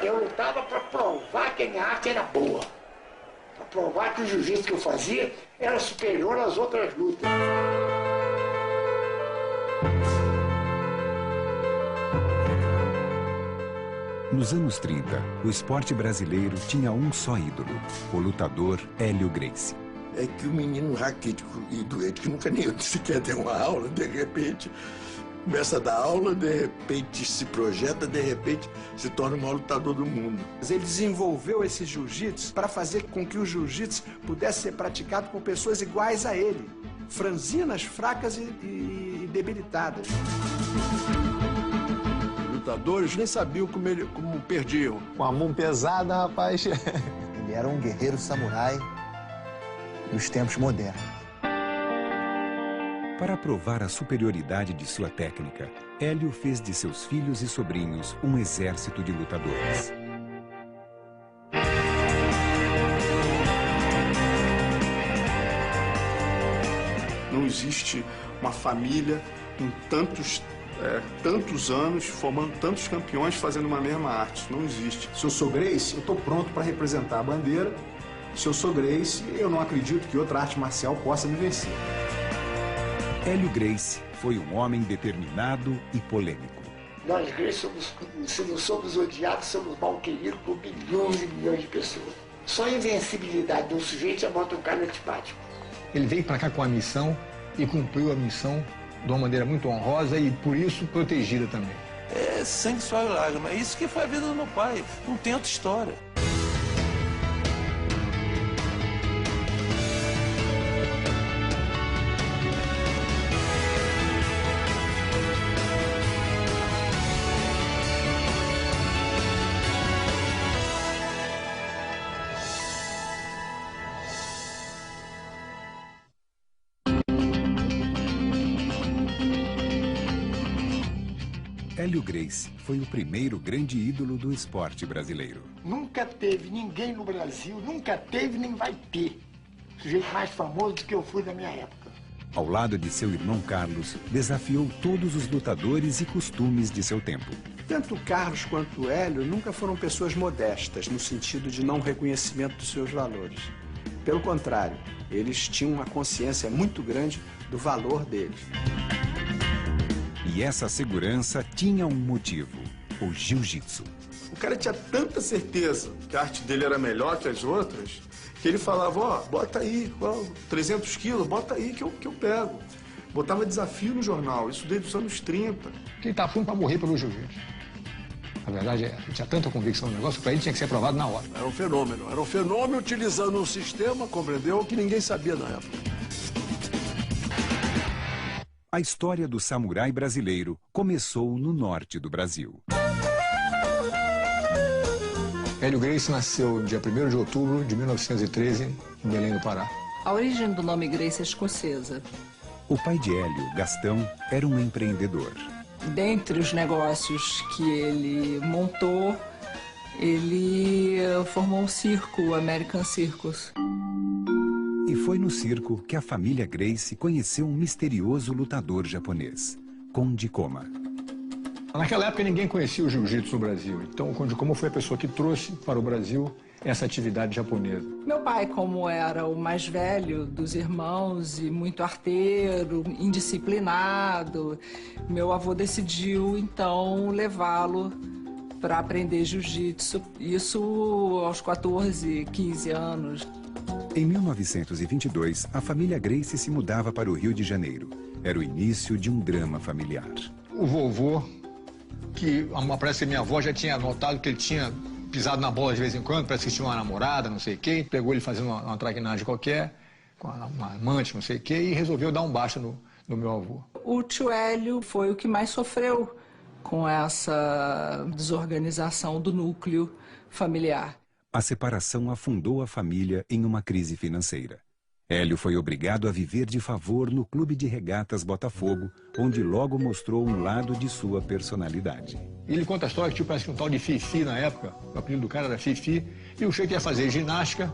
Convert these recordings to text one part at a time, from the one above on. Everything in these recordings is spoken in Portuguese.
Eu lutava para provar que a minha arte era boa. Para provar que o jiu-jitsu que eu fazia era superior às outras lutas. Nos anos 30, o esporte brasileiro tinha um só ídolo, o lutador Hélio Gracie. É que o menino raquítico e doente, que nunca nem sequer deu uma aula, de repente começa a dar aula, de repente se projeta, de repente se torna o maior lutador do mundo. Ele desenvolveu esse jiu-jitsu para fazer com que o jiu-jitsu pudesse ser praticado por pessoas iguais a ele, franzinas, fracas e debilitadas. Os lutadores nem sabiam como perdiam. Com a mão pesada, rapaz. Ele era um guerreiro samurai dos tempos modernos. Para provar a superioridade de sua técnica, Hélio fez de seus filhos e sobrinhos um exército de lutadores. Não existe uma família com tantos anos, formando tantos campeões, fazendo uma mesma arte. Não existe. Se eu sou Gracie, eu estou pronto para representar a bandeira. Se eu sou Gracie, eu não acredito que outra arte marcial possa me vencer. Hélio Gracie foi um homem determinado e polêmico. Nós, Gracie, se não somos odiados, somos mal queridos por milhões e milhões de pessoas. Só a invencibilidade de um sujeito já bota um cara antipático. Ele veio para cá com a missão e cumpriu a missão de uma maneira muito honrosa e, por isso, protegida também. É sangue, suor e lágrima. É isso que foi a vida do meu pai. Não tem outra história. Hélio Gracie foi o primeiro grande ídolo do esporte brasileiro. Nunca teve ninguém no Brasil, nunca teve nem vai ter sujeito mais famoso do que eu fui na minha época. Ao lado de seu irmão Carlos, desafiou todos os lutadores e costumes de seu tempo. Tanto o Carlos quanto o Hélio nunca foram pessoas modestas, no sentido de não reconhecimento dos seus valores. Pelo contrário, eles tinham uma consciência muito grande do valor deles. E essa segurança tinha um motivo, o jiu-jitsu. O cara tinha tanta certeza que a arte dele era melhor que as outras, que ele falava, ó, bota aí, 300 quilos, bota aí que eu pego. Botava desafio no jornal, isso desde os anos 30. Ele estava pronto para morrer pelo jiu-jitsu. A verdade é, ele tinha tanta convicção no negócio, para ele tinha que ser aprovado na hora. Era um fenômeno utilizando um sistema, compreendeu, que ninguém sabia na época. A história do samurai brasileiro começou no norte do Brasil. Hélio Gracie nasceu dia 1º de outubro de 1913, em Belém do Pará. A origem do nome Gracie é escocesa. O pai de Hélio, Gastão, era um empreendedor. Dentre os negócios que ele montou, ele formou um circo, o American Circus. E foi no circo que a família Gracie conheceu um misterioso lutador japonês, Conde Koma. Naquela época ninguém conhecia o jiu-jitsu no Brasil, então o Conde Koma foi a pessoa que trouxe para o Brasil essa atividade japonesa. Meu pai, como era o mais velho dos irmãos e muito arteiro, indisciplinado, meu avô decidiu então levá-lo para aprender jiu-jitsu, isso aos 14, 15 anos. Em 1922, a família Gracie se mudava para o Rio de Janeiro. Era o início de um drama familiar. O vovô, que parece que minha avó já tinha notado que ele tinha pisado na bola de vez em quando, parece que tinha uma namorada, não sei quem, pegou ele fazendo uma traquinagem qualquer, com uma amante, não sei quem, e resolveu dar um basta no meu avô. O tio Hélio foi o que mais sofreu com essa desorganização do núcleo familiar. A separação afundou a família em uma crise financeira. Hélio foi obrigado a viver de favor no Clube de Regatas Botafogo, onde logo mostrou um lado de sua personalidade. Ele conta a história que tinha parece que um tal de Fifi na época, o apelido do cara era Fifi, e o Sheik ia fazer ginástica,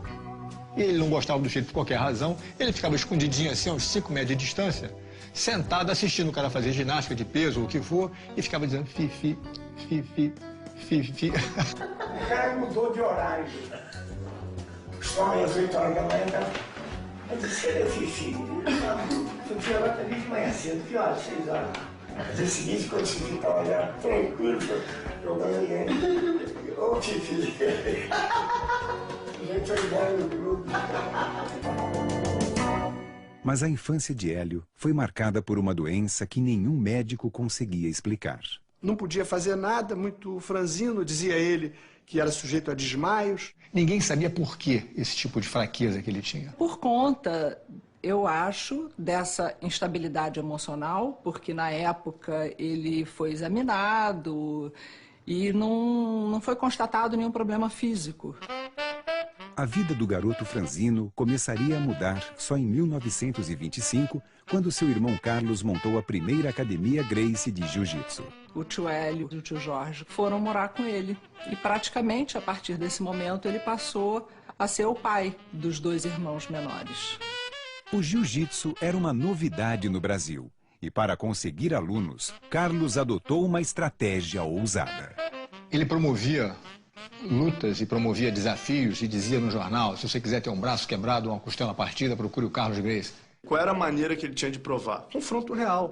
e ele não gostava do Sheik por qualquer razão, ele ficava escondidinho assim, a uns 5 metros de distância, sentado assistindo o cara fazer ginástica de peso ou o que for, e ficava dizendo Fifi, Fifi, O cara mudou de horário. Só às 8 horas da manhã, eu disse, Fifi, Fifi, agora tá de manhã cedo, que horas? 6 horas. No dia seguinte, quando o Fifi estava lá, tranquilo, jogando game. Ô, Fifi, a gente foi embora no grupo. Mas a infância de Hélio foi marcada por uma doença que nenhum médico conseguia explicar. Não podia fazer nada, muito franzino, dizia ele que era sujeito a desmaios. Ninguém sabia por que esse tipo de fraqueza que ele tinha. Por conta, eu acho, dessa instabilidade emocional, porque na época ele foi examinado e não foi constatado nenhum problema físico. A vida do garoto franzino começaria a mudar só em 1925, quando seu irmão Carlos montou a primeira academia Gracie de jiu-jitsu. O tio Hélio e o tio Jorge foram morar com ele. E praticamente, a partir desse momento, ele passou a ser o pai dos 2 irmãos menores. O jiu-jitsu era uma novidade no Brasil. E para conseguir alunos, Carlos adotou uma estratégia ousada. Ele promovia lutas e promovia desafios e dizia no jornal, se você quiser ter um braço quebrado ou uma costela partida, procure o Carlos Gracie. Qual era a maneira que ele tinha de provar? Confronto real.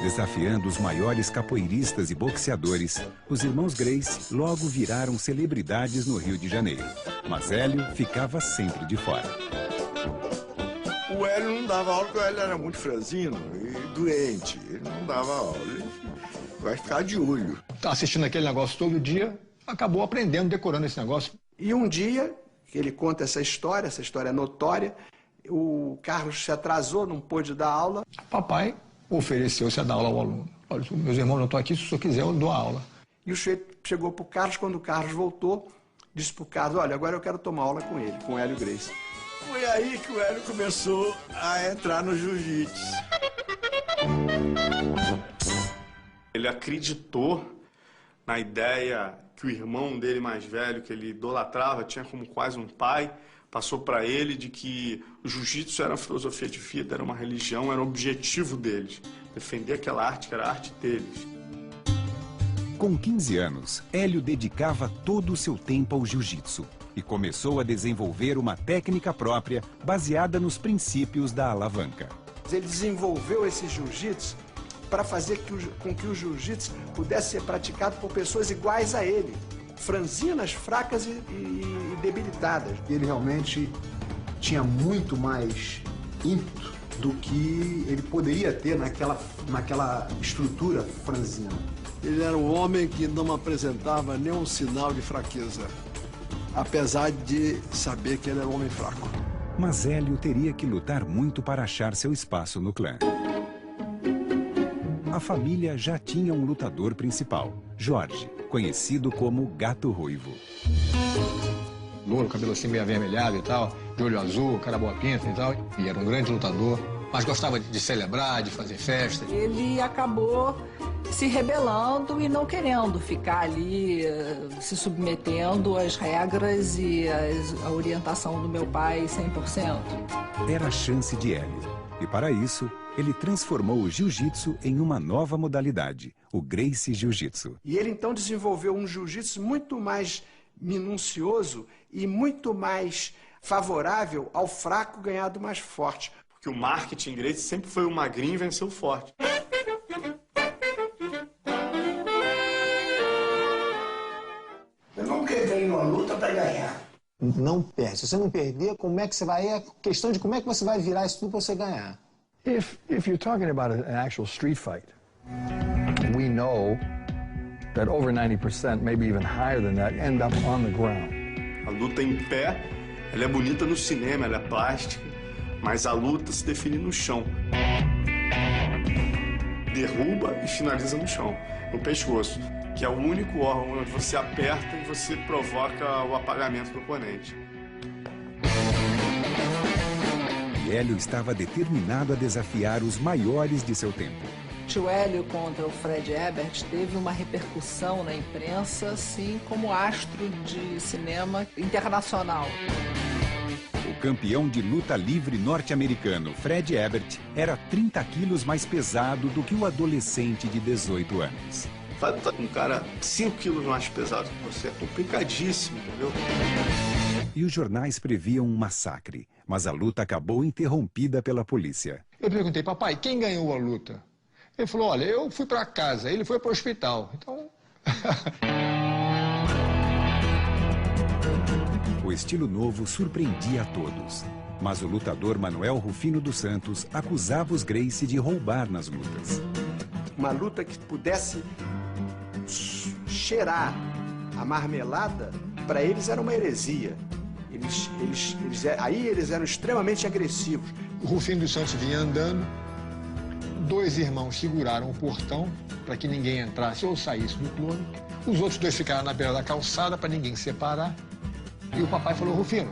Desafiando os maiores capoeiristas e boxeadores, os irmãos Gracie logo viraram celebridades no Rio de Janeiro. Mas Hélio ficava sempre de fora. O Hélio não dava aula porque o Hélio era muito franzino e doente. Ele não dava aula. Ele vai ficar de olho. Tá assistindo aquele negócio todo dia, acabou aprendendo, decorando esse negócio. E um dia, que ele conta essa história é notória, o Carlos se atrasou, não pôde dar aula. Papai ofereceu-se a dar aula ao aluno. Olha, meus irmãos não estão aqui, se o senhor quiser eu dou a aula. E o sujeito chegou para o Carlos, quando o Carlos voltou, disse para o Carlos, olha, agora eu quero tomar aula com ele, com o Hélio Gracie. Foi aí que o Hélio começou a entrar no jiu-jitsu. Ele acreditou na ideia que o irmão dele mais velho, que ele idolatrava, tinha como quase um pai, passou para ele de que o jiu-jitsu era uma filosofia de vida, era uma religião, era o objetivo deles. Defender aquela arte que era a arte deles. Com 15 anos, Hélio dedicava todo o seu tempo ao jiu-jitsu e começou a desenvolver uma técnica própria baseada nos princípios da alavanca. Ele desenvolveu esse jiu-jitsu para fazer com que o jiu-jitsu pudesse ser praticado por pessoas iguais a ele, franzinas, fracas e debilitadas. Ele realmente tinha muito mais ímpeto do que ele poderia ter naquela estrutura franzina. Ele era um homem que não apresentava nenhum sinal de fraqueza, apesar de saber que ele era um homem fraco. Mas Hélio teria que lutar muito para achar seu espaço no clã. A família já tinha um lutador principal, Jorge, conhecido como Gato Ruivo. Louro, cabelo assim meio avermelhado e tal, de olho azul, cara boa pinta e tal. E era um grande lutador, mas gostava de celebrar, de fazer festa. Ele acabou se rebelando e não querendo ficar ali, se submetendo às regras e à orientação do meu pai 100%. Era a chance de Hélio. E para isso, ele transformou o jiu-jitsu em uma nova modalidade, o Gracie Jiu-Jitsu. E ele então desenvolveu um jiu-jitsu muito mais minucioso e muito mais favorável ao fraco ganhar do mais forte. Porque o marketing Gracie sempre foi o magrinho e venceu o forte. Eu nunca entrei numa luta para ganhar. Não perde. Se você não perder, como é que você vai... É questão de como é que você vai virar isso tudo para você ganhar. If you're talking about an actual street fight, we know that over 90%, maybe even higher than that, end up on the ground. A luta em pé, ela é bonita no cinema, ela é plástica, mas a luta se define no chão. Derruba e finaliza no chão, no pescoço, que é o único órgão onde você aperta e você provoca o apagamento do oponente. E Hélio estava determinado a desafiar os maiores de seu tempo. Tio Hélio contra o Fred Ebert teve uma repercussão na imprensa, assim como astro de cinema internacional. O campeão de luta livre norte-americano, Fred Ebert, era 30 quilos mais pesado do que o adolescente de 18 anos. vai lutar com um cara 5 quilos mais pesado que você. É complicadíssimo, entendeu? E os jornais previam um massacre, mas a luta acabou interrompida pela polícia. Eu perguntei, papai, quem ganhou a luta? Ele falou, olha, eu fui para casa, ele foi para o hospital. Então... O estilo novo surpreendia a todos. Mas o lutador Manuel Rufino dos Santos acusava os Gracie de roubar nas lutas. Uma luta que pudesse cheirar a marmelada, para eles era uma heresia. Aí eles eram extremamente agressivos. O Rufino dos Santos vinha andando, 2 irmãos seguraram o portão para que ninguém entrasse ou saísse do clube. Os outros 2 ficaram na beira da calçada para ninguém separar. E o papai falou, Rufino,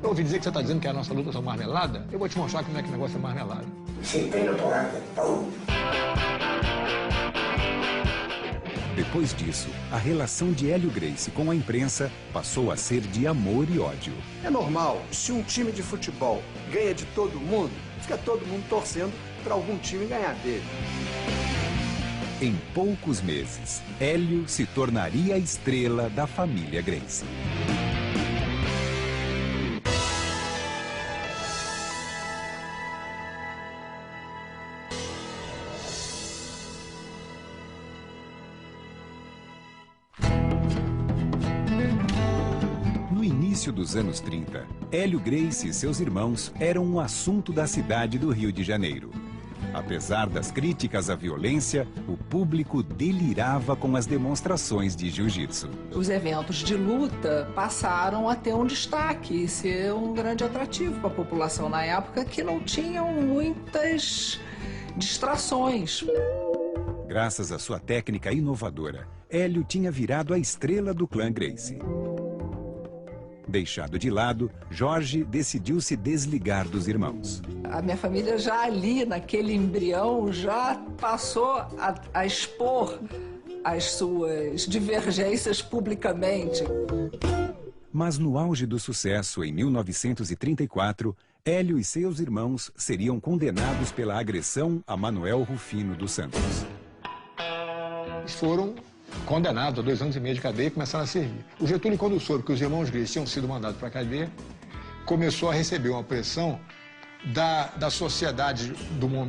eu ouvi dizer que você está dizendo que a nossa luta é marmelada? Eu vou te mostrar como é que o negócio é marmelada. Depois disso, a relação de Hélio Gracie com a imprensa passou a ser de amor e ódio. É normal, se um time de futebol ganha de todo mundo, fica todo mundo torcendo para algum time ganhar dele. Em poucos meses, Hélio se tornaria a estrela da família Gracie. No início dos anos 30, Hélio Gracie e seus irmãos eram um assunto da cidade do Rio de Janeiro. Apesar das críticas à violência, o público delirava com as demonstrações de jiu-jitsu. Os eventos de luta passaram a ter um destaque e ser um grande atrativo para a população na época, que não tinham muitas distrações. Graças à sua técnica inovadora, Hélio tinha virado a estrela do clã Gracie. Deixado de lado, Jorge decidiu se desligar dos irmãos. A minha família já ali, naquele embrião, já passou a expor as suas divergências publicamente. Mas no auge do sucesso, em 1934, Hélio e seus irmãos seriam condenados pela agressão a Manuel Rufino dos Santos. Eles foram condenados a 2 anos e meio de cadeia e começaram a servir. O Getúlio, quando soube que os irmãos Gracie tinham sido mandados para a cadeia, começou a receber uma pressão da sociedade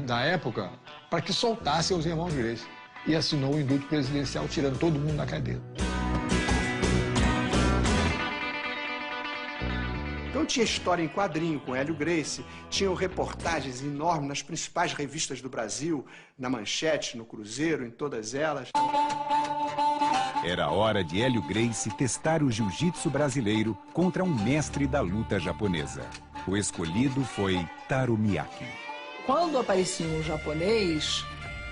da época para que soltasse os irmãos Gracie. E assinou o indulto presidencial, tirando todo mundo da cadeia. Então tinha história em quadrinho com Hélio Gracie, tinham reportagens enormes nas principais revistas do Brasil, na Manchete, no Cruzeiro, em todas elas. Era hora de Hélio Gracie testar o jiu-jitsu brasileiro contra um mestre da luta japonesa. O escolhido foi Taro Miyake. Quando aparecia um japonês,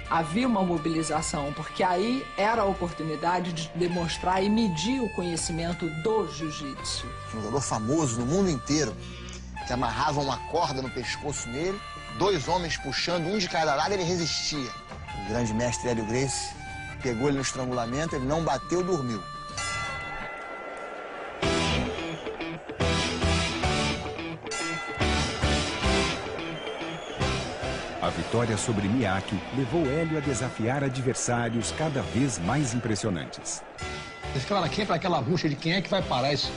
havia uma mobilização, porque aí era a oportunidade de demonstrar e medir o conhecimento do jiu-jitsu. Um lutador famoso no mundo inteiro, que amarrava uma corda no pescoço nele, 2 homens puxando, um de cada lado, ele resistia. O grande mestre Hélio Gracie pegou ele no estrangulamento, ele não bateu, dormiu. A vitória sobre Miyake levou Hélio a desafiar adversários cada vez mais impressionantes. Eles ficavam para aquela bucha de quem é que vai parar esse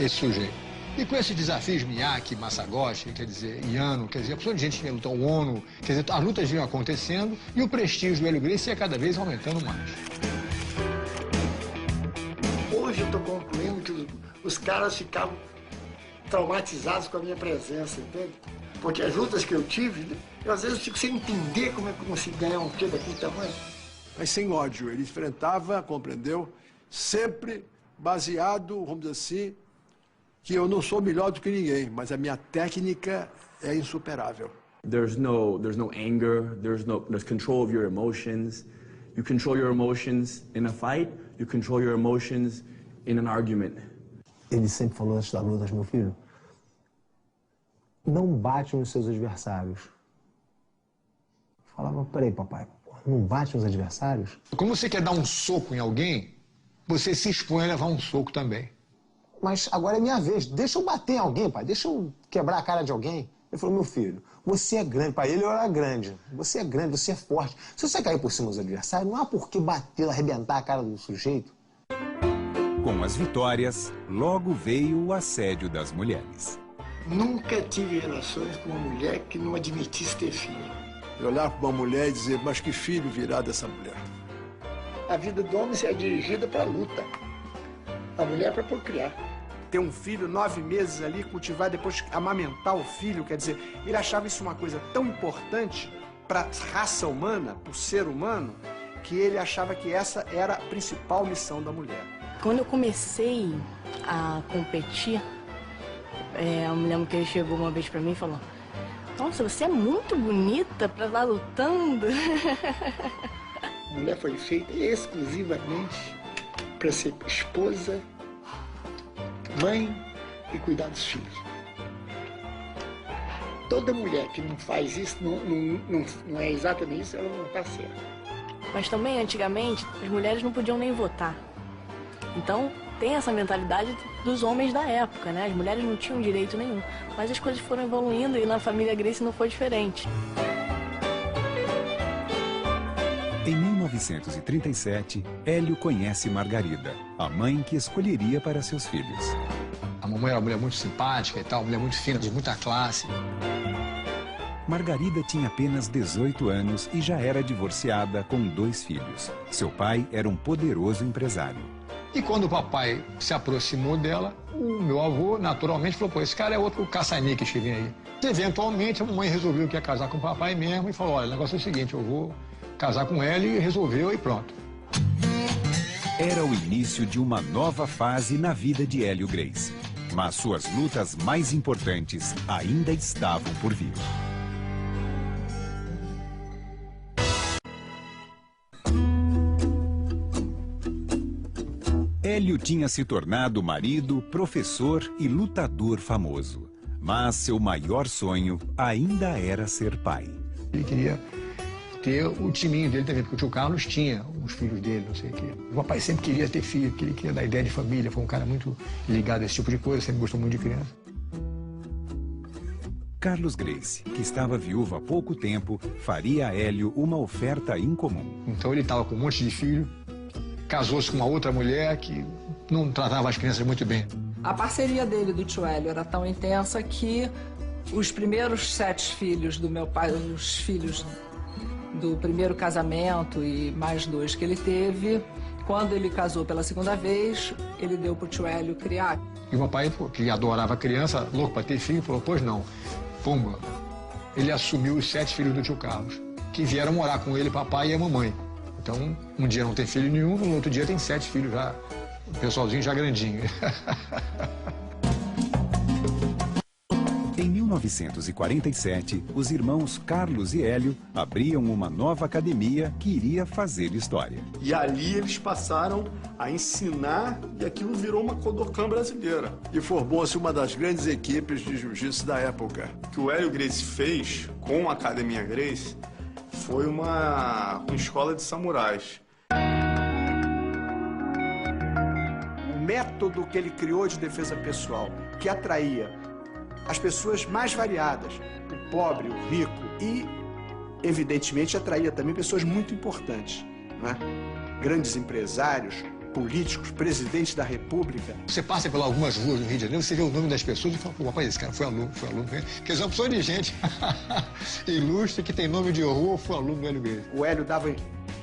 sujeito. E com esses desafios, Miyake, Masagoshi, quer dizer, Yano, quer dizer, a pessoa de gente que ia lutar, o Ono, quer dizer, as lutas vinham acontecendo e o prestígio do Hélio Gracie ia cada vez aumentando mais. Hoje eu estou concluindo que os caras ficavam traumatizados com a minha presença, entende? Porque as lutas que eu tive, eu às vezes fico sem entender como é que eu consigo ganhar um quê daquele tamanho. Mas sem ódio, ele enfrentava, compreendeu? Sempre baseado, vamos dizer assim, que eu não sou melhor do que ninguém, mas a minha técnica é insuperável. There's no anger, there's control of your emotions. You control your emotions in a fight, you control your emotions in an argument. Ele sempre falou antes das lutas, meu filho, não bate nos seus adversários. Eu falava, peraí, papai, não bate nos adversários? Quando você quer dar um soco em alguém, você se expõe a levar um soco também. Mas agora é minha vez, deixa eu bater em alguém, pai, deixa eu quebrar a cara de alguém. Ele falou, meu filho, você é grande. Para ele eu era grande. Você é grande, você é forte. Se você cair por cima dos adversários, não há por que bater, arrebentar a cara do sujeito. Com as vitórias, logo veio o assédio das mulheres. Nunca tive relações com uma mulher que não admitisse ter filho. Eu olhar para uma mulher e dizer, mas que filho virá dessa mulher? A vida do homem é dirigida para a luta. A mulher é para procriar. Ter um filho 9 meses ali, cultivar, depois amamentar o filho, quer dizer, ele achava isso uma coisa tão importante para a raça humana, para o ser humano, que ele achava que essa era a principal missão da mulher. Quando eu comecei a competir, eu me lembro que ele chegou uma vez para mim e falou, nossa, você é muito bonita para estar lutando. A mulher foi feita exclusivamente para ser esposa, mãe e cuidar dos filhos. Toda mulher que não faz isso, não é exatamente isso, ela não está certa. Mas também, antigamente, as mulheres não podiam nem votar. Então, tem essa mentalidade dos homens da época, né? As mulheres não tinham direito nenhum. Mas as coisas foram evoluindo e na família Gracie não foi diferente. Em 1937, Hélio conhece Margarida, a mãe que escolheria para seus filhos. A mamãe era uma mulher muito simpática e tal, uma mulher muito fina, de muita classe. Margarida tinha apenas 18 anos e já era divorciada com 2 filhos. Seu pai era um poderoso empresário. E quando o papai se aproximou dela, o meu avô naturalmente falou, pô, esse cara é outro caça-níqueis que vem aí. Eventualmente, a mamãe resolveu que ia casar com o papai mesmo e falou, olha, o negócio é o seguinte, eu vou casar com ela e resolveu e pronto. Era o início de uma nova fase na vida de Hélio Gracie. Mas suas lutas mais importantes ainda estavam por vir. Hélio tinha se tornado marido, professor e lutador famoso. Mas seu maior sonho ainda era ser pai. Ele queria ter o timinho dele também, porque o tio Carlos tinha os filhos dele, não sei o quê. O papai sempre queria ter filho, porque ele queria dar ideia de família, foi um cara muito ligado a esse tipo de coisa, sempre gostou muito de criança. Carlos Gracie, que estava viúvo há pouco tempo, faria a Hélio uma oferta incomum. Então ele estava com um monte de filho, casou-se com uma outra mulher que não tratava as crianças muito bem. A parceria dele e do tio Hélio era tão intensa que os primeiros 7 filhos do meu pai, os filhos do primeiro casamento e mais 2 que ele teve, quando ele casou pela segunda vez, ele deu pro tio Hélio criar. E o papai, que adorava a criança, louco para ter filho, falou, pois não, pumba. Ele assumiu os 7 filhos do tio Carlos, que vieram morar com ele, papai e a mamãe. Então, um dia não tem filho nenhum, no outro dia tem 7 filhos já, o pessoalzinho já grandinho. Em 1947, os irmãos Carlos e Hélio abriam uma nova academia que iria fazer história. E ali eles passaram a ensinar e aquilo virou uma Kodokan brasileira. E formou-se uma das grandes equipes de jiu-jitsu da época. O que o Hélio Gracie fez com a Academia Gracie foi uma escola de samurais. O método que ele criou de defesa pessoal, que atraía as pessoas mais variadas, o pobre, o rico, e, evidentemente, atraía também pessoas muito importantes, né? Grandes empresários, políticos, presidentes da República. Você passa por algumas ruas do Rio de Janeiro, você vê o nome das pessoas e fala, pô, rapaz, esse cara foi aluno, porque eles são pessoas de gente ilustre, que tem nome de horror, foi aluno do Hélio Gracie. O Hélio dava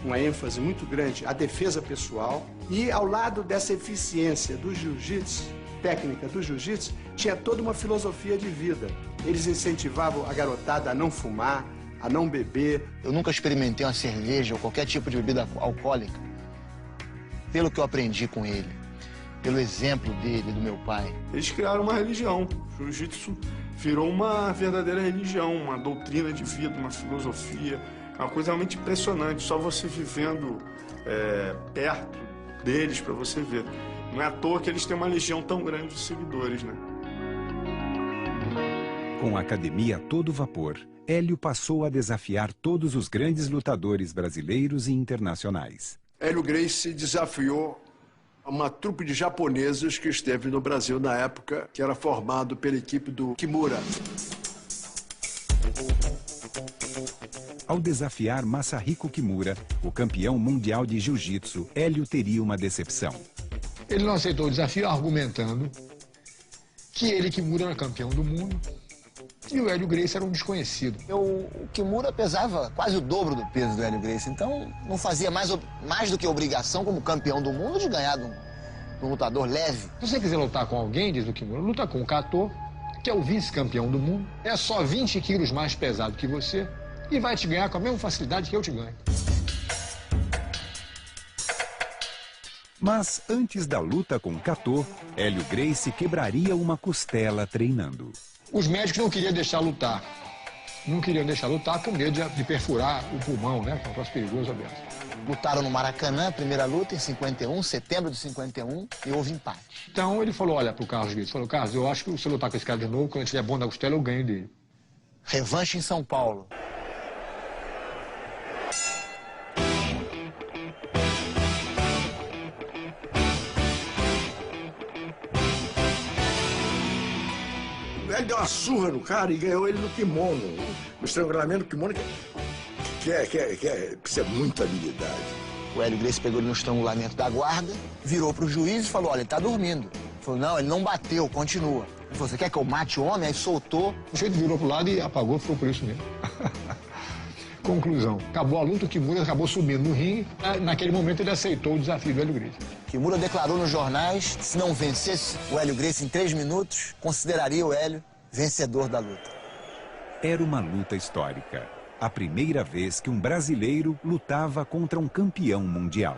uma ênfase muito grande à defesa pessoal e, ao lado dessa eficiência do jiu-jitsu, técnica do jiu-jitsu, tinha toda uma filosofia de vida. Eles incentivavam a garotada a não fumar, a não beber. Eu nunca experimentei uma cerveja ou qualquer tipo de bebida alcoólica. Pelo que eu aprendi com ele, pelo exemplo dele, do meu pai. Eles criaram uma religião. O jiu-jitsu virou uma verdadeira religião, uma doutrina de vida, uma filosofia. É uma coisa realmente impressionante, só você vivendo perto deles para você ver. Não é à toa que eles têm uma legião tão grande de seguidores, né? Com a academia a todo vapor, Hélio passou a desafiar todos os grandes lutadores brasileiros e internacionais. Hélio Gracie desafiou uma trupe de japoneses que esteve no Brasil na época, que era formado pela equipe do Kimura. Ao desafiar Masahiko Kimura, o campeão mundial de jiu-jitsu, Hélio teria uma decepção. Ele não aceitou o desafio argumentando que ele, Kimura, era campeão do mundo e o Hélio Gracie era um desconhecido. O Kimura pesava quase o dobro do peso do Hélio Gracie, então não fazia mais do que obrigação como campeão do mundo de ganhar de um lutador leve. Se você quiser lutar com alguém, diz o Kimura, luta com o Kato, que é o vice-campeão do mundo, é só 20 quilos mais pesado que você e vai te ganhar com a mesma facilidade que eu te ganho. Mas antes da luta com Kato, Hélio Gracie quebraria uma costela treinando. Os médicos não queriam deixar lutar. Não queriam deixar lutar com medo de perfurar o pulmão, né? Que é um troço perigoso aberto. Lutaram no Maracanã, primeira luta em 51, setembro de 51, e houve empate. Então ele falou, olha, pro Carlos Gracie, falou, Carlos, eu acho que se eu lutar com esse cara de novo, quando ele estiver bom na costela, eu ganho dele. Revanche em São Paulo. Ele deu uma surra no cara e ganhou ele no kimono. O estrangulamento do kimono, que precisa de muita habilidade. O Hélio Gracie pegou ele no estrangulamento da guarda, virou pro juiz e falou, olha, ele tá dormindo. Ele falou, não, ele não bateu, continua. Ele falou, você quer que eu mate o homem? Aí soltou. O jeito virou pro lado e apagou, ficou por isso mesmo. Conclusão, acabou a luta, o Kimura acabou subindo no ringue. Naquele momento ele aceitou o desafio do Hélio Gracie. Kimura declarou nos jornais que se não vencesse o Hélio Gracie em 3 minutos, consideraria o Hélio vencedor da luta. Era uma luta histórica. A primeira vez que um brasileiro lutava contra um campeão mundial.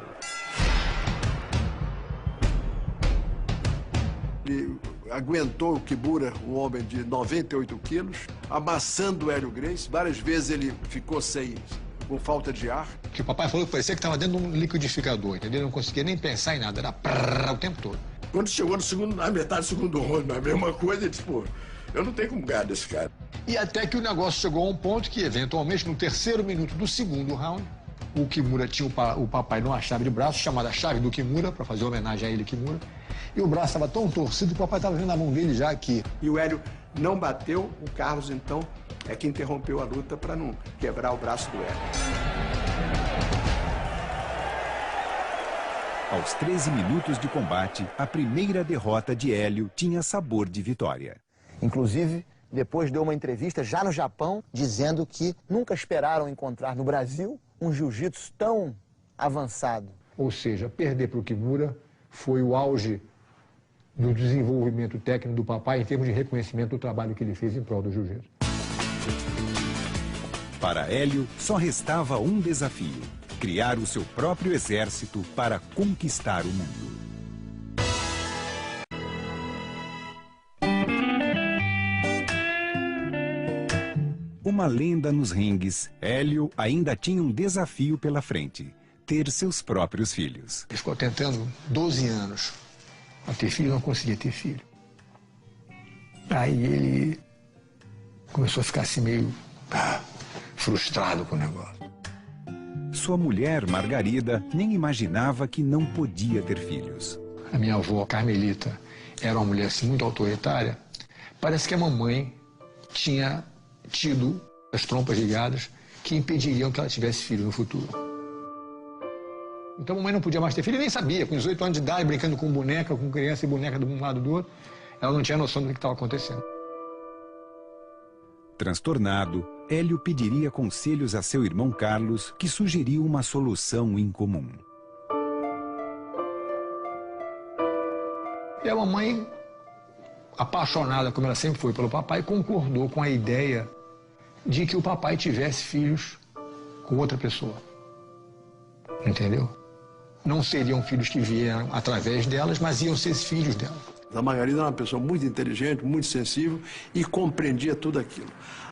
Ele aguentou o Kimura, um homem de 98 quilos, amassando o Hélio Gracie. Várias vezes ele ficou com falta de ar. Que o papai falou que parecia que estava dentro de um liquidificador, entendeu? Não conseguia nem pensar em nada, era prrr, o tempo todo. Quando chegou na metade do segundo round, a mesma coisa, ele disse, pô, eu não tenho como ganhar desse cara. E até que o negócio chegou a um ponto que, eventualmente, no 3º minuto do segundo round, o Kimura tinha o papai numa chave de braço, chamada chave do Kimura, para fazer homenagem a ele, Kimura. E o braço estava tão torcido que o papai estava vendo a mão dele já aqui. E o Hélio não bateu, o Carlos, então, é que interrompeu a luta para não quebrar o braço do Hélio. Aos 13 minutos de combate, a primeira derrota de Hélio tinha sabor de vitória. Inclusive, depois deu uma entrevista já no Japão, dizendo que nunca esperaram encontrar no Brasil um jiu-jitsu tão avançado. Ou seja, perder para o Kimura foi o auge do desenvolvimento técnico do papai em termos de reconhecimento do trabalho que ele fez em prol do jiu-jitsu. Para Hélio, só restava um desafio: criar o seu próprio exército para conquistar o mundo. Uma lenda nos ringues, Hélio ainda tinha um desafio pela frente: ter seus próprios filhos. Ele ficou tentando 12 anos a ter filho, não conseguia ter filho. Aí ele começou a ficar assim meio frustrado com o negócio. Sua mulher, Margarida, nem imaginava que não podia ter filhos. A minha avó, Carmelita, era uma mulher assim, muito autoritária. Parece que a mamãe tinha tido as trompas ligadas que impediriam que ela tivesse filho no futuro. Então a mamãe não podia mais ter filho e nem sabia. Com 18 anos de idade, brincando com boneca, com criança e boneca de um lado do outro, ela não tinha noção do que estava acontecendo. Transtornado, Hélio pediria conselhos a seu irmão Carlos, que sugeriu uma solução incomum. E a mamãe, apaixonada como ela sempre foi pelo papai, concordou com a ideia de que o papai tivesse filhos com outra pessoa. Entendeu? Não seriam filhos que vieram através delas, mas iam ser filhos dela. A Margarida era uma pessoa muito inteligente, muito sensível e compreendia tudo aquilo.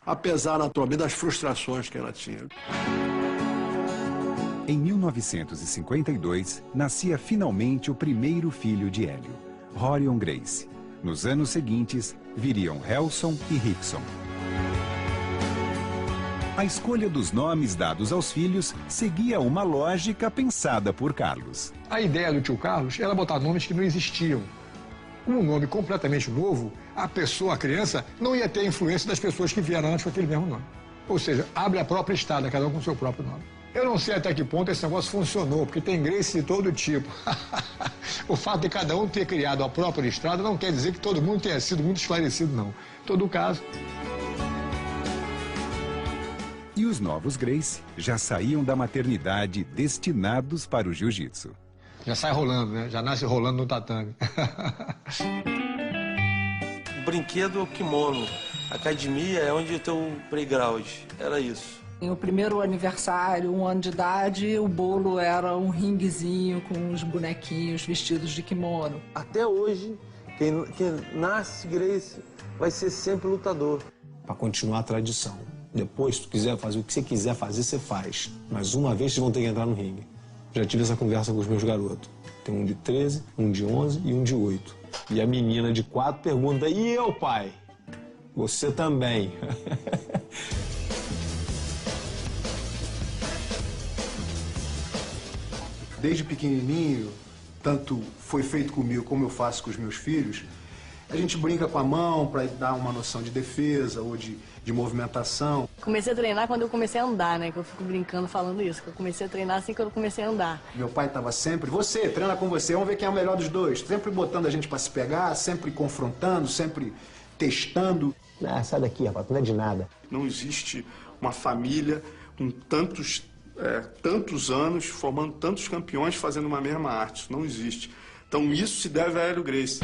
Apesar, naturalmente, das frustrações que ela tinha. Em 1952, nascia finalmente o primeiro filho de Hélio, Rorion Gracie. Nos anos seguintes, viriam Helson e Rickson. A escolha dos nomes dados aos filhos seguia uma lógica pensada por Carlos. A ideia do tio Carlos era botar nomes que não existiam. Um nome completamente novo, a pessoa, a criança, não ia ter a influência das pessoas que vieram antes com aquele mesmo nome. Ou seja, abre a própria estrada, cada um com o seu próprio nome. Eu não sei até que ponto esse negócio funcionou, porque tem Gracie de todo tipo. O fato de cada um ter criado a própria estrada não quer dizer que todo mundo tenha sido muito esclarecido, não. Em todo caso. E os novos Gracie já saíam da maternidade destinados para o jiu-jitsu. Já sai rolando, né? Já nasce rolando no tatame. O brinquedo é o kimono. A academia é onde tem o playground. Era isso. No primeiro aniversário, 1 ano de idade, o bolo era um ringuezinho com os bonequinhos vestidos de kimono. Até hoje, quem nasce Gracie vai ser sempre lutador. Para continuar a tradição. Depois, se tu quiser fazer o que você quiser fazer, você faz. Mas uma vez vocês vão ter que entrar no ringue. Já tive essa conversa com os meus garotos. Tem um de 13, um de 11 e um de 8. E a menina de 4 pergunta, e eu, pai? Você também. Desde pequenininho, tanto foi feito comigo como eu faço com os meus filhos, a gente brinca com a mão para dar uma noção de defesa ou de movimentação. Comecei a treinar quando eu comecei a andar, né? Que eu fico brincando falando isso, que eu comecei a treinar assim que eu comecei a andar. Meu pai estava sempre, você, treina com você, vamos ver quem é o melhor dos dois. Sempre botando a gente para se pegar, sempre confrontando, sempre testando. Ah, sai daqui, rapaz, não é de nada. Não existe uma família com tantos anos, formando tantos campeões, fazendo uma mesma arte. Isso não existe. Então isso se deve a Hélio Gracie.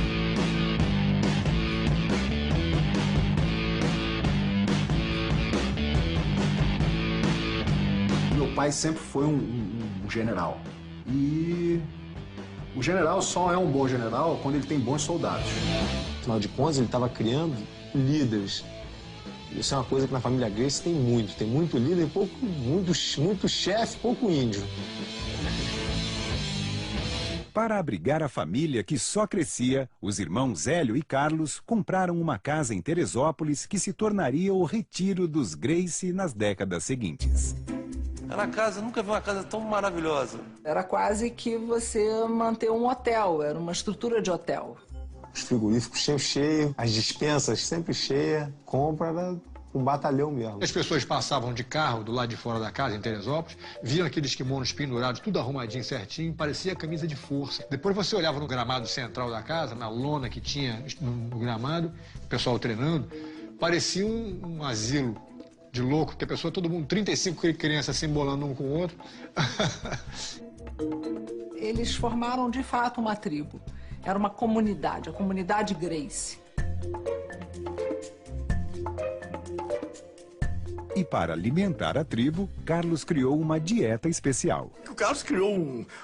Meu pai sempre foi um general. E o general só é um bom general quando ele tem bons soldados. Afinal de contas, ele estava criando líderes. Isso é uma coisa que na família Gracie tem muito. Tem muito líder, muito chefe, pouco índio. Para abrigar a família que só crescia, os irmãos Hélio e Carlos compraram uma casa em Teresópolis que se tornaria o retiro dos Gracie nas décadas seguintes. Era casa, nunca vi uma casa tão maravilhosa. Era quase que você manter um hotel, era uma estrutura de hotel. Os frigoríficos cheios, as dispensas sempre cheias, compra era um batalhão mesmo. As pessoas passavam de carro do lado de fora da casa, em Teresópolis, viam aqueles kimonos pendurados, tudo arrumadinho, certinho, parecia camisa de força. Depois você olhava no gramado central da casa, na lona que tinha no gramado, o pessoal treinando, parecia um asilo de louco, porque a pessoa, todo mundo, 35 crianças se embolando um com o outro. Eles formaram, de fato, uma tribo. Era uma comunidade, a comunidade Gracie. E para alimentar a tribo, Carlos criou uma dieta especial. O Carlos criou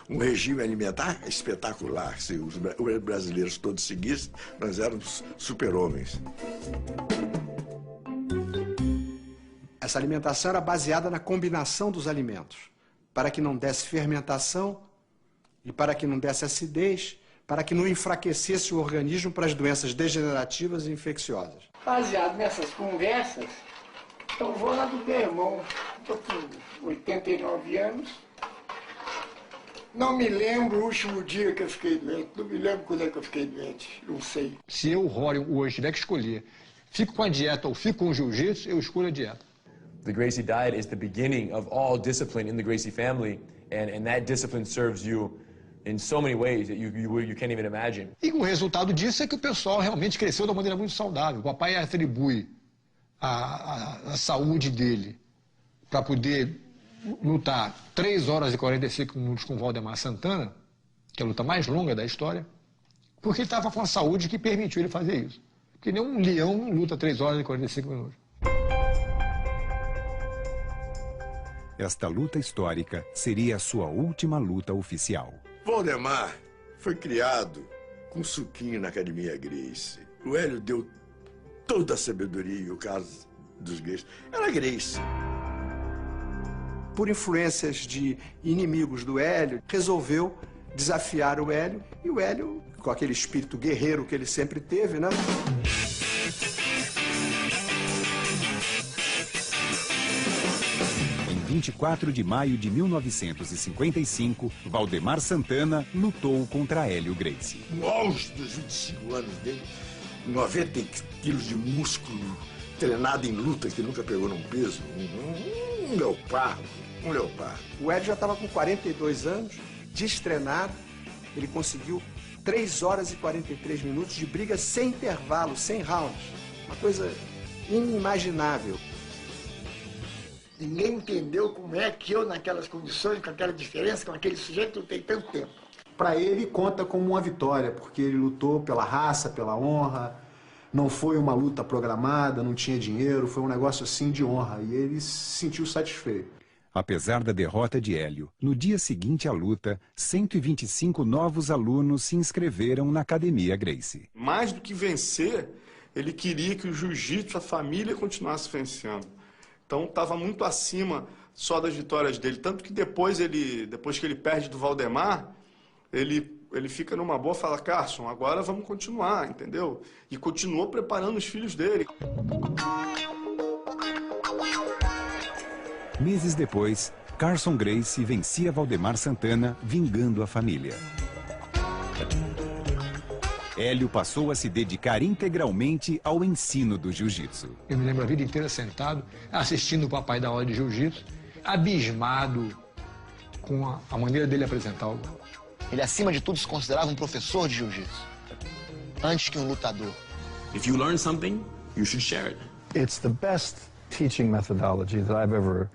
um regime alimentar espetacular. Se os brasileiros todos seguissem, nós éramos super-homens. Essa alimentação era baseada na combinação dos alimentos, para que não desse fermentação e para que não desse acidez, para que não enfraquecesse o organismo para as doenças degenerativas e infecciosas. Baseado nessas conversas, eu vou lá do meu irmão, estou com 89 anos. Não me lembro o último dia que eu fiquei doente, não me lembro quando é que eu fiquei doente, não sei. Se eu, Rory, hoje tiver que escolher, fico com a dieta ou fico com o jiu-jitsu, eu escolho a dieta. The Gracie diet is the beginning of all discipline in the Gracie family, and that discipline serves you in so many ways that you can't even imagine. E o resultado disso é que o pessoal realmente cresceu de uma maneira muito saudável. O papai atribui a saúde dele para poder lutar 3 horas e 45 minutos com o Valdemar Santana, que é a luta mais longa da história, porque ele estava com a saúde que permitiu ele fazer isso. Porque nenhum leão não luta 3 horas e 45 minutos. Esta luta histórica seria a sua última luta oficial. Valdemar foi criado com suquinho na Academia Gracie. O Hélio deu toda a sabedoria e o caso dos Gracie era Gracie. Por influências de inimigos do Hélio, resolveu desafiar o Hélio, e o Hélio, com aquele espírito guerreiro que ele sempre teve, né? Em 24 de maio de 1955, Valdemar Santana lutou contra Hélio Gracie. No auge dos 25 anos dele, 90 quilos de músculo, treinado em luta, que nunca pegou num peso. Um leopardo. O Hélio já estava com 42 anos, destreinado. Ele conseguiu 3 horas e 43 minutos de briga sem intervalo, sem rounds. Uma coisa inimaginável. Ninguém entendeu como é que eu, naquelas condições, com aquela diferença, com aquele sujeito, lutei tanto tempo. Para ele, conta como uma vitória, porque ele lutou pela raça, pela honra. Não foi uma luta programada, não tinha dinheiro, foi um negócio assim de honra. E ele se sentiu satisfeito. Apesar da derrota de Hélio, no dia seguinte à luta, 125 novos alunos se inscreveram na Academia Gracie. Mais do que vencer, ele queria que o jiu-jitsu, a família, continuasse vencendo. Então estava muito acima só das vitórias dele. Tanto que depois que ele perde do Valdemar, ele fica numa boa e fala, Carson, agora vamos continuar, entendeu? E continuou preparando os filhos dele. Meses depois, Carson Gracie vencia Valdemar Santana, vingando a família. Hélio passou a se dedicar integralmente ao ensino do jiu-jitsu. Eu me lembro a vida inteira sentado, assistindo o papai dar aula de jiu-jitsu, abismado com a maneira dele apresentar o golpe. Ele, acima de tudo, se considerava um professor de jiu-jitsu, antes que um lutador. If you learn something, you should share it. It's the best teaching methodology that I've ever,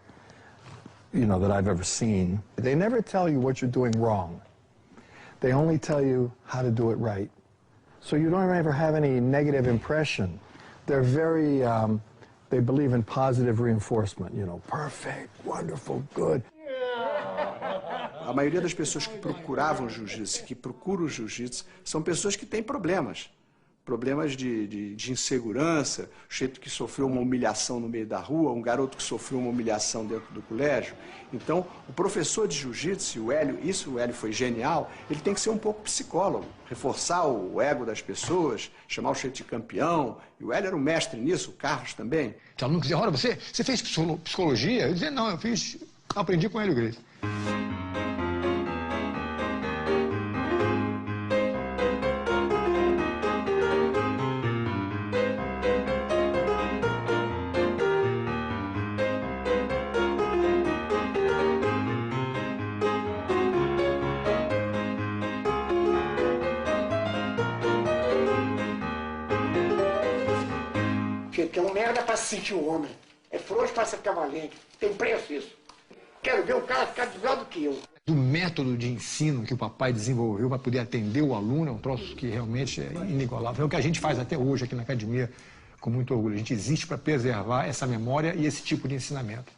that I've ever seen. They never tell you what you're doing wrong. They only tell you how to do it right. So you don't ever have any negative impression. They're very, they believe in positive reinforcement, perfect, wonderful, good. A maioria das pessoas que procuravam jiu-jitsu, que procuram o jiu-jitsu, são pessoas que têm problemas. Problemas de insegurança, o jeito que sofreu uma humilhação no meio da rua, um garoto que sofreu uma humilhação dentro do colégio. Então, o professor de jiu-jitsu, o Hélio foi genial, ele tem que ser um pouco psicólogo, reforçar o ego das pessoas, chamar o jeito de campeão. E o Hélio era um mestre nisso, o Carlos também. O aluno dizia, olha, você fez psicologia? Eu dizia, não, aprendi com o Hélio Gracie. Que é uma merda para se sentir um homem. É frouxo para se ficar valente. Tem preço isso. Quero ver um cara ficar melhor do que eu. Do método de ensino que o papai desenvolveu para poder atender o aluno é um troço que realmente é inigualável. É o que a gente faz até hoje aqui na academia com muito orgulho. A gente existe para preservar essa memória e esse tipo de ensinamento.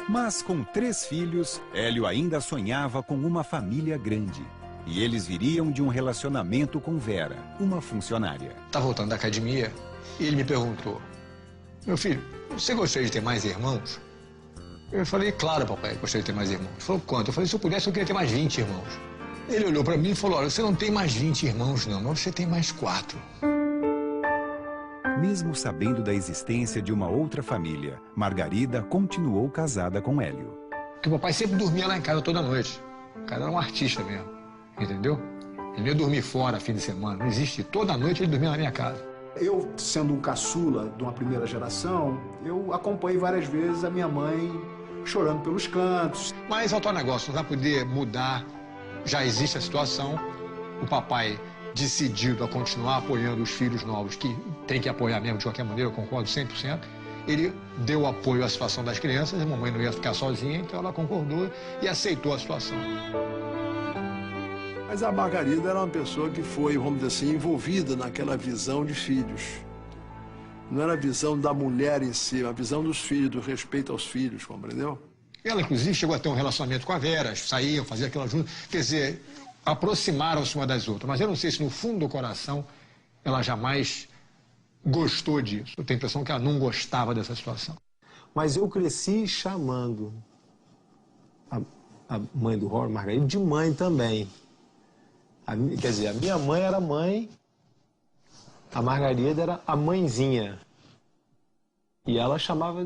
Mas com 3 filhos, Hélio ainda sonhava com uma família grande. E eles viriam de um relacionamento com Vera, uma funcionária. Tá voltando da academia e ele me perguntou, meu filho, você gostaria de ter mais irmãos? Eu falei, claro, papai, gostaria de ter mais irmãos. Ele falou, quanto? Eu falei, se eu pudesse, eu queria ter mais 20 irmãos. Ele olhou para mim e falou, olha, você não tem mais 20 irmãos, não, mas você tem mais 4. Mesmo sabendo da existência de uma outra família, Margarida continuou casada com Hélio. Porque o papai sempre dormia lá em casa toda noite. O cara era um artista mesmo, entendeu? Ele não ia dormir fora fim de semana, não existe. Toda noite ele dormia na minha casa. Eu, sendo um caçula de uma primeira geração, eu acompanhei várias vezes a minha mãe chorando pelos cantos. Mas volta ao negócio, não vai poder mudar, já existe a situação. O papai decidido a continuar apoiando os filhos novos, que tem que apoiar mesmo de qualquer maneira, eu concordo 100%. Ele deu apoio à situação das crianças, a mamãe não ia ficar sozinha, então ela concordou e aceitou a situação. Mas a Margarida era uma pessoa que foi, vamos dizer assim, envolvida naquela visão de filhos. Não era a visão da mulher em si, a visão dos filhos, do respeito aos filhos, compreendeu? Ela, inclusive, chegou a ter um relacionamento com a Vera, saíam, faziam aquilo junto, quer dizer, aproximaram-se uma das outras. Mas eu não sei se no fundo do coração ela jamais gostou disso. Eu tenho a impressão que ela não gostava dessa situação. Mas eu cresci chamando a mãe do Robert, Margarida, de mãe também. Quer dizer, a minha mãe era mãe, a Margarida era a mãezinha. E ela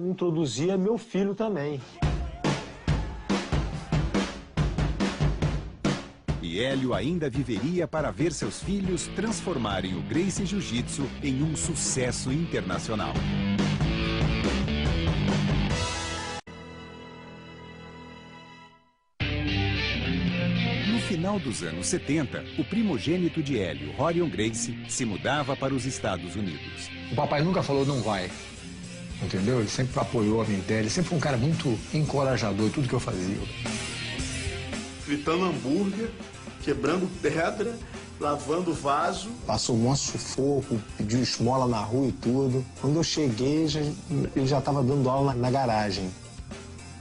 introduzia meu filho também. E Hélio ainda viveria para ver seus filhos transformarem o Gracie Jiu-Jitsu em um sucesso internacional. No final dos anos 70, o primogênito de Hélio, Rorion Gracie, se mudava para os Estados Unidos. O papai nunca falou não vai, entendeu? Ele sempre apoiou a minha ideia, ele sempre foi um cara muito encorajador em tudo que eu fazia. Fritando hambúrguer, quebrando pedra, lavando vaso. Passou um monte de sufoco, pediu esmola na rua e tudo. Quando eu cheguei, ele já estava dando aula na garagem.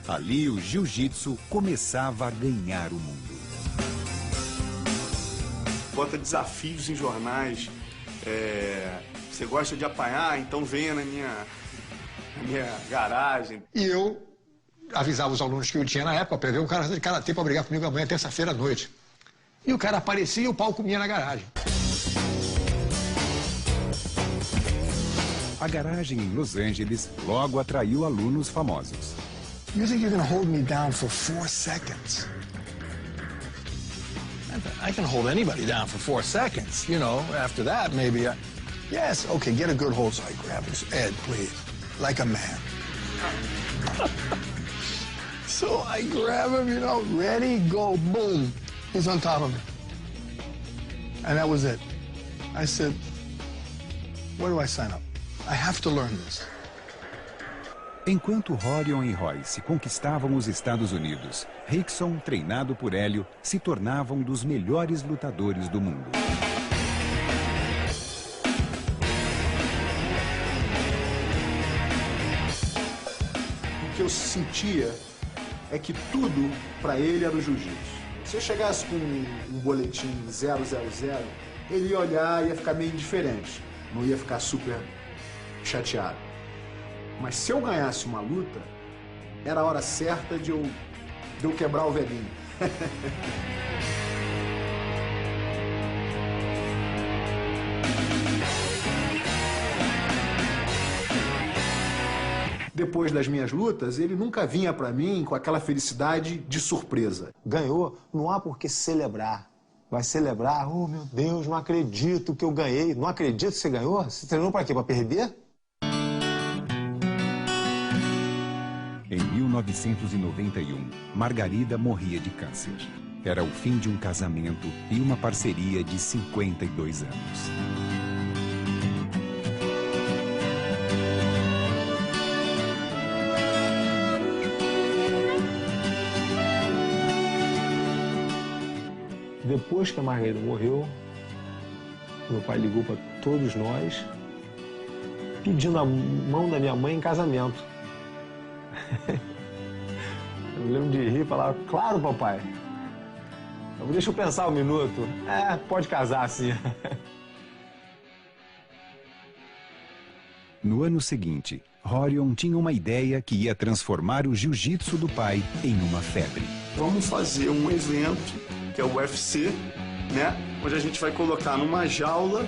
Ali, o jiu-jitsu começava a ganhar o mundo. Bota desafios em jornais. Você gosta de apanhar? Então venha na minha garagem. E eu avisava os alunos que eu tinha na época para ver um cara de karatê para brigar comigo amanhã, terça-feira à noite. E o cara aparecia e o pau comia na garagem. A garagem em Los Angeles logo atraiu alunos famosos. You think you're gonna hold me down for 4 seconds? I can hold anybody down for 4 seconds. You know, after that, maybe yes, okay, get a good hold. So I grab his Ed, please, like a man. So I grab him, you know, ready, go, boom. He's on top of me. And that was it. I said, where do I sign up? I have to learn this. Enquanto Rorion e Royce conquistavam os Estados Unidos, Rickson, treinado por Hélio, se tornava um dos melhores lutadores do mundo. O que eu sentia é que tudo para ele era o jiu-jitsu. Se eu chegasse com um boletim 000, ele ia olhar e ia ficar meio indiferente, não ia ficar super chateado. Mas se eu ganhasse uma luta, era a hora certa de eu quebrar o velhinho. Depois das minhas lutas, ele nunca vinha pra mim com aquela felicidade de surpresa. Ganhou, não há por que celebrar. Vai celebrar, oh meu Deus, não acredito que eu ganhei. Não acredito que você ganhou? Você treinou pra quê? Pra perder? Em 1991, Margarida morria de câncer. Era o fim de um casamento e uma parceria de 52 anos. Depois que a Margarida morreu, meu pai ligou para todos nós, pedindo a mão da minha mãe em casamento. Eu me lembro de rir e falar, claro, papai. Deixa eu pensar um minuto. Pode casar, sim. No ano seguinte, Rorion tinha uma ideia que ia transformar o jiu-jitsu do pai em uma febre. Vamos fazer um evento, que é o UFC, né? Onde a gente vai colocar numa jaula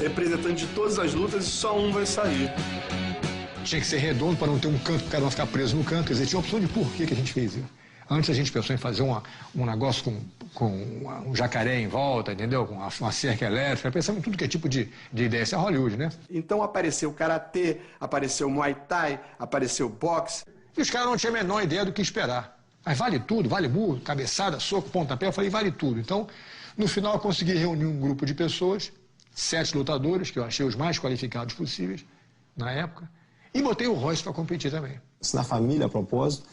representantes de todas as lutas e só um vai sair. Tinha que ser redondo para não ter um canto, para o cara não ficar preso no canto. Quer dizer, tinha uma opção de porquê que a gente fez isso. Antes a gente pensou em fazer um negócio com um jacaré em volta, entendeu? Com uma cerca elétrica. Pensamos em tudo que é tipo de ideia. Isso é Hollywood, né? Então apareceu karatê, apareceu muay thai, apareceu boxe. E os caras não tinham a menor ideia do que esperar. Mas vale tudo, vale burro, cabeçada, soco, pontapé. Eu falei, vale tudo. Então, no final eu consegui reunir um grupo de pessoas, 7 lutadores, que eu achei os mais qualificados possíveis na época. E botei o Royce para competir também. Se na família, a propósito,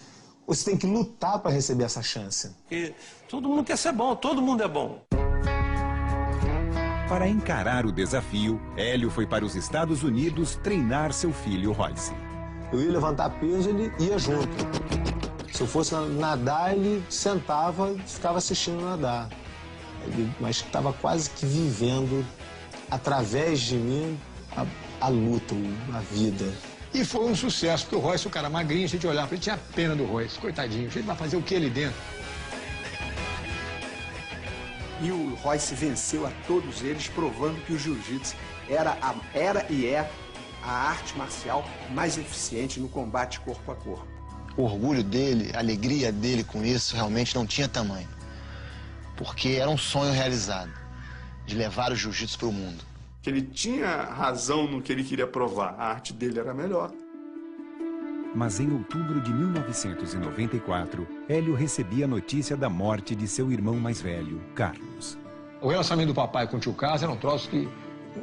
você tem que lutar para receber essa chance. Porque todo mundo quer ser bom, todo mundo é bom. Para encarar o desafio, Hélio foi para os Estados Unidos treinar seu filho Royce. Eu ia levantar peso, ele ia junto. Se eu fosse nadar, ele sentava e ficava assistindo nadar. Mas estava quase que vivendo, através de mim, a luta, a vida. E foi um sucesso, porque o Royce, o cara magrinho, a gente olhava para ele, tinha pena do Royce, coitadinho, ele vai fazer o que ali dentro? E o Royce venceu a todos eles, provando que o jiu-jitsu era e é a arte marcial mais eficiente no combate corpo a corpo. O orgulho dele, a alegria dele com isso realmente não tinha tamanho. porque era um sonho realizado, de levar o jiu-jitsu para o mundo. Que ele tinha razão no que ele queria provar, a arte dele era melhor. Mas em outubro de 1994, Hélio recebia a notícia da morte de seu irmão mais velho, Carlos. O relacionamento do papai com o tio Carlos era um troço que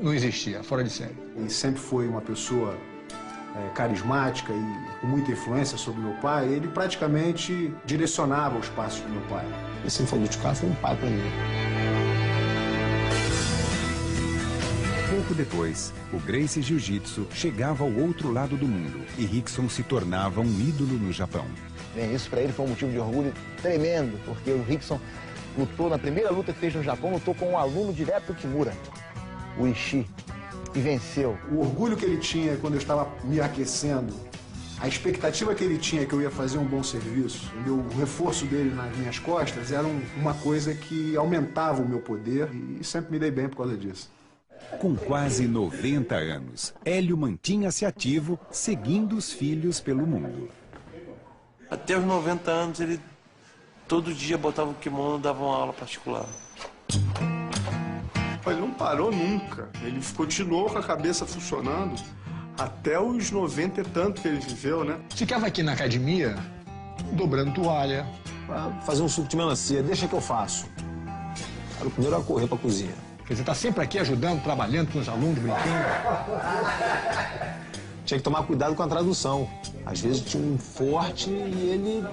não existia, fora de série. Ele sempre foi uma pessoa carismática e com muita influência sobre meu pai. Ele praticamente direcionava os passos do meu pai. Ele sempre falou, o tio Carlos foi um pai para mim. Pouco depois, o Gracie Jiu-Jitsu chegava ao outro lado do mundo e Rickson se tornava um ídolo no Japão. Isso para ele foi um motivo de orgulho tremendo, porque o Rickson lutou, na primeira luta que fez no Japão, lutou com um aluno direto do Kimura, o Ishii, e venceu. O orgulho que ele tinha quando eu estava me aquecendo, a expectativa que ele tinha que eu ia fazer um bom serviço, o reforço dele nas minhas costas era uma coisa que aumentava o meu poder e sempre me dei bem por causa disso. Com quase 90 anos, Hélio mantinha-se ativo, seguindo os filhos pelo mundo. Até os 90 anos, ele todo dia botava o kimono e dava uma aula particular. Ele não parou nunca, ele continuou com a cabeça funcionando até os 90 e tanto que ele viveu, né? Ficava aqui na academia, dobrando toalha. Fazer um suco de melancia, deixa que eu faço. Era o primeiro a correr para a cozinha. Quer dizer, tá sempre aqui ajudando, trabalhando com os alunos, brincando. Tinha que tomar cuidado com a tradução. Às vezes tinha um forte e ele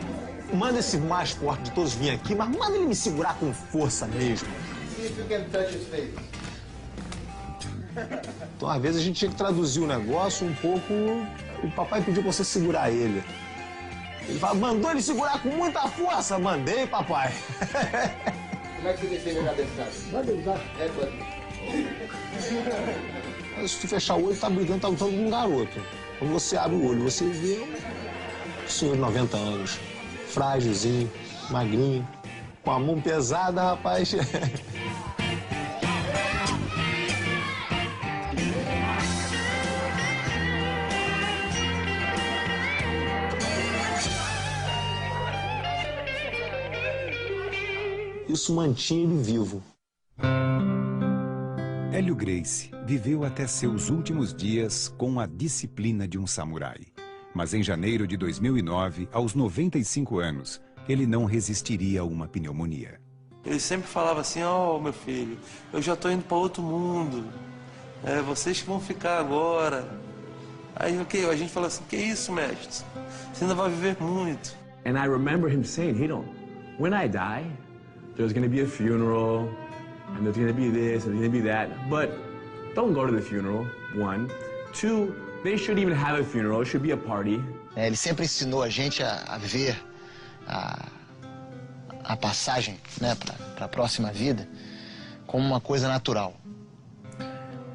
manda esse mais forte de todos vir aqui, mas manda ele me segurar com força mesmo. Então, às vezes, a gente tinha que traduzir o negócio um pouco. O papai pediu pra você segurar ele. Ele fala, mandou ele segurar com muita força. Mandei, papai. Como é que você defende a cabeçada? Manda ele usar. Mas se tu fechar o olho, tá brigando, tá lutando com um garoto. Quando você abre o olho, você vê um senhor de 90 anos, frágilzinho, magrinho, com a mão pesada, rapaz. Isso mantinha ele vivo. Hélio Gracie viveu até seus últimos dias com a disciplina de um samurai. Mas em janeiro de 2009, aos 95 anos, ele não resistiria a uma pneumonia. Ele sempre falava assim, ó, meu filho, eu já tô indo para outro mundo. Vocês que vão ficar agora. Aí a gente falou assim, que isso, mestre? Você ainda vai viver muito. And I remember him saying, when I die, there's going to be a funeral, and there's going to be this, and there's going to be that, but don't go to the funeral, 1. 2, they should even have a funeral, it should be a party. Ele sempre ensinou a gente a ver a passagem, né, para a próxima vida como uma coisa natural.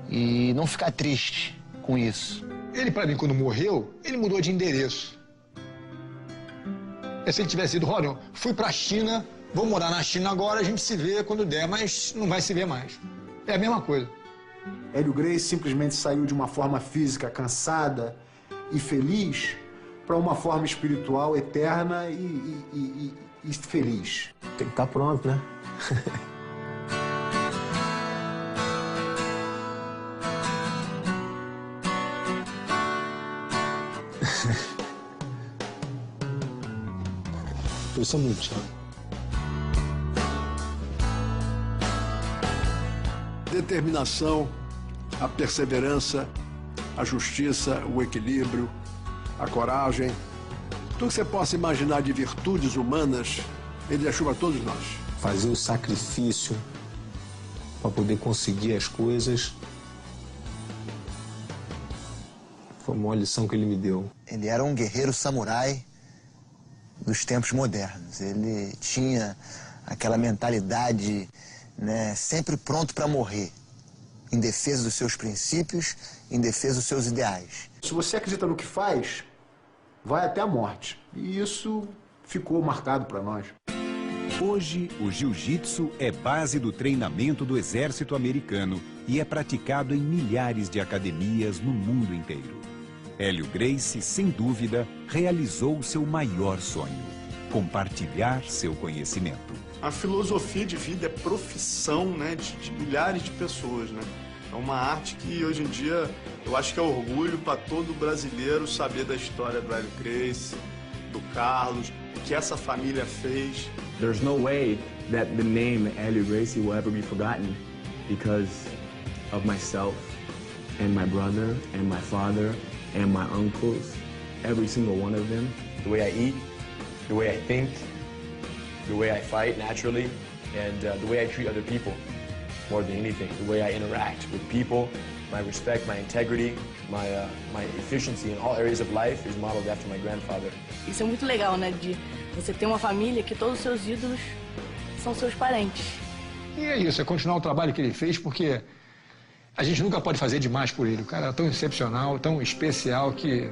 E não ficar triste com isso. Ele, para mim, quando morreu, ele mudou de endereço. Se ele tivesse ido, olha, fui para a China, vou morar na China agora, a gente se vê quando der, mas não vai se ver mais. É a mesma coisa. Hélio Gracie simplesmente saiu de uma forma física cansada e feliz para uma forma espiritual eterna e feliz. Tem que estar pronto, né? Isso é muito chato. Determinação, a perseverança, a justiça, o equilíbrio, a coragem. Tudo que você possa imaginar de virtudes humanas, ele deixou para todos nós. Fazer o sacrifício para poder conseguir as coisas foi uma lição que ele me deu. Ele era um guerreiro samurai dos tempos modernos. Ele tinha aquela mentalidade, né, sempre pronto para morrer, em defesa dos seus princípios, em defesa dos seus ideais. Se você acredita no que faz, vai até a morte. E isso ficou marcado para nós. Hoje, o jiu-jitsu é base do treinamento do exército americano e é praticado em milhares de academias no mundo inteiro. Hélio Gracie, sem dúvida, realizou seu maior sonho: compartilhar seu conhecimento. A filosofia de vida é profissão, né, de milhares de pessoas, né? É uma arte que hoje em dia eu acho que é orgulho para todo brasileiro saber da história do Hélio Gracie, do Carlos, o que essa família fez. There's no way that the name Hélio Gracie will ever be forgotten because of myself and my brother and my father and my uncles, every single one of them. The way I eat, the way I think, the way I fight naturally, and the way I treat other people more than anything. The way I interact with people, my respect, my integrity, my efficiency in all areas of life is modeled after my grandfather. Isso é muito legal, né? De você ter uma família que todos os seus ídolos são seus parentes. E é isso, é continuar o trabalho que ele fez, porque a gente nunca pode fazer demais por ele. O cara é tão excepcional, tão especial que...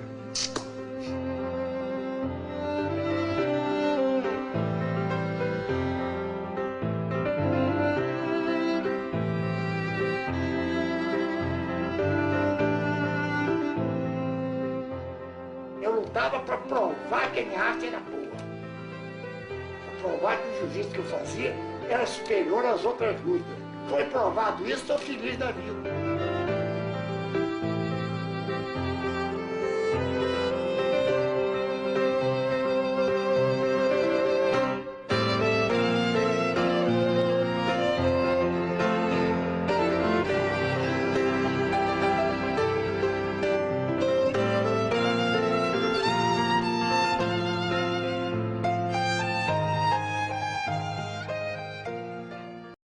Eu lutava para provar que a minha arte era boa. Para provar que o jiu-jitsu que eu fazia era superior às outras lutas. Foi provado isso, estou feliz da vida.